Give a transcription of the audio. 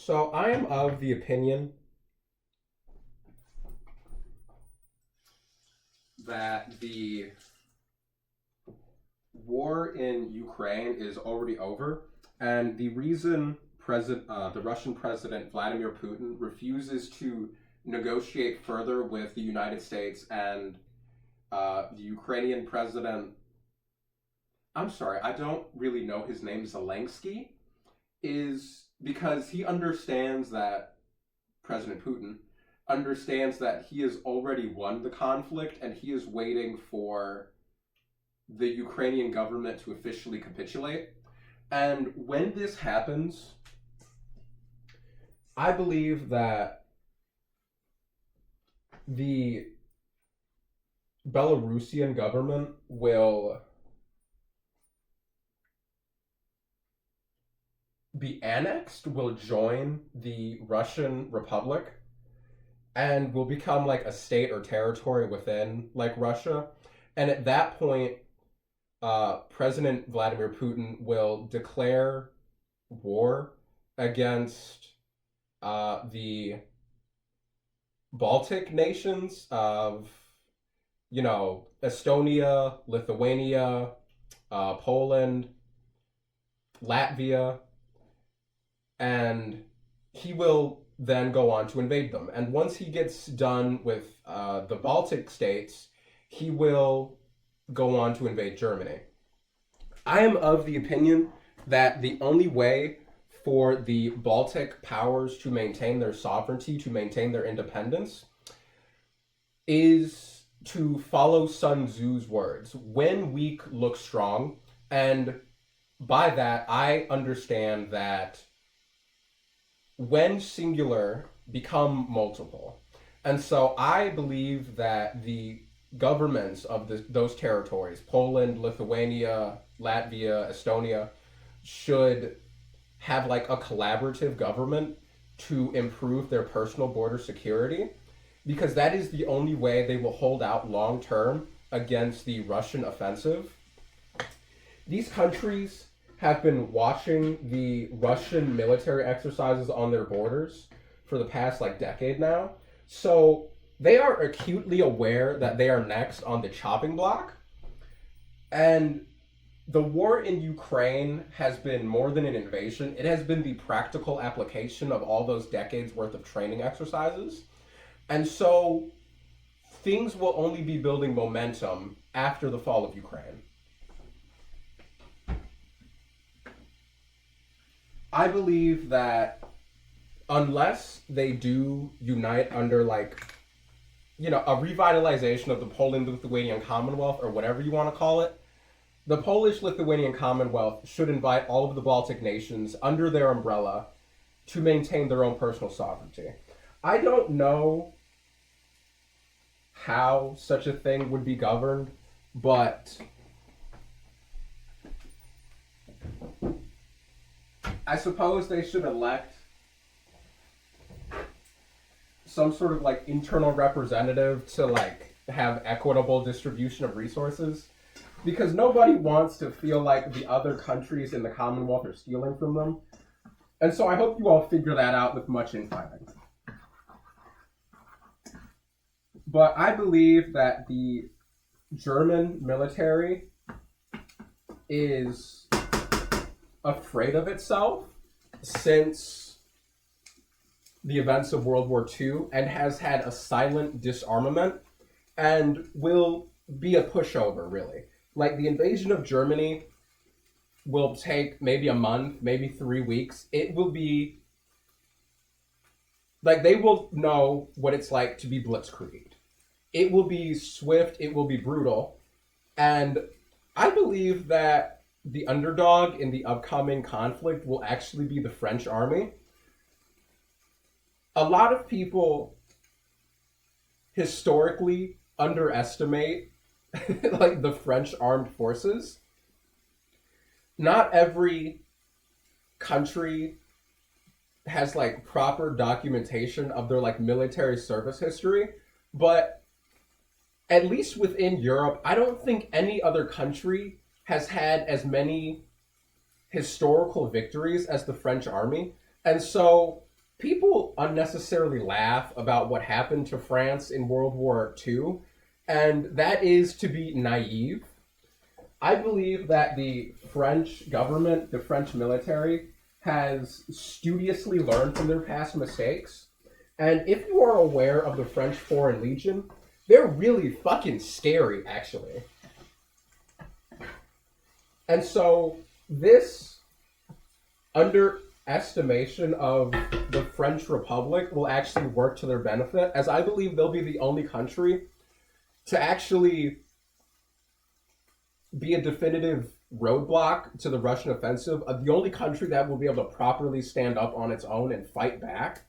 So I am of the opinion that the war in Ukraine is already over, and the reason the Russian President Vladimir Putin refuses to negotiate further with the United States and the Ukrainian President, I'm sorry, I don't really know his name, Zelensky, is because he understands that President Putin understands that he has already won the conflict and he is waiting for the Ukrainian government to officially capitulate. And when this happens, I believe that the Belarusian government will be annexed, will join the Russian Republic, and will become like a state or territory within like Russia. And at that point, President Vladimir Putin will declare war against the Baltic nations of, Estonia, Lithuania, Poland, Latvia, and he will then go on to invade them. And once he gets done with the Baltic states, he will go on to invade Germany. I am of the opinion that the only way for the Baltic powers to maintain their sovereignty, to maintain their independence, is to follow Sun Tzu's words. When weak, look strong. And by that, I understand that when singular, become multiple. And so I believe that the governments of those territories, Poland, Lithuania, Latvia, Estonia, should have like a collaborative government to improve their personal border security, because that is the only way they will hold out long term against the Russian offensive. These countries have been watching the Russian military exercises on their borders for the past decade now. So they are acutely aware that they are next on the chopping block. And the war in Ukraine has been more than an invasion. It has been the practical application of all those decades worth of training exercises. And so things will only be building momentum after the fall of Ukraine. I believe that unless they do unite under a revitalization of the Polish-Lithuanian Commonwealth, or whatever you want to call it, the Polish-Lithuanian Commonwealth should invite all of the Baltic nations under their umbrella to maintain their own personal sovereignty. I don't know how such a thing would be governed, but I suppose they should elect some sort of internal representative to have equitable distribution of resources, because nobody wants to feel like the other countries in the Commonwealth are stealing from them. And so I hope you all figure that out with much infighting. But I believe that the German military is afraid of itself since the events of World War II, and has had a silent disarmament and will be a pushover, really. The invasion of Germany will take maybe a month, maybe 3 weeks. It will be they will know what it's like to be blitzkrieged. It will be swift, it will be brutal, and I believe that the underdog in the upcoming conflict will actually be the French army. A lot of people historically underestimate the French armed forces. Not every country has proper documentation of their military service history, but at least within Europe, I don't think any other country has had as many historical victories as the French army. And so people unnecessarily laugh about what happened to France in World War II, and that is to be naive. I believe that the French government, the French military, has studiously learned from their past mistakes. And if you are aware of the French Foreign Legion, they're really fucking scary, actually. And so this underestimation of the French Republic will actually work to their benefit, as I believe they'll be the only country to actually be a definitive roadblock to the Russian offensive, the only country that will be able to properly stand up on its own and fight back.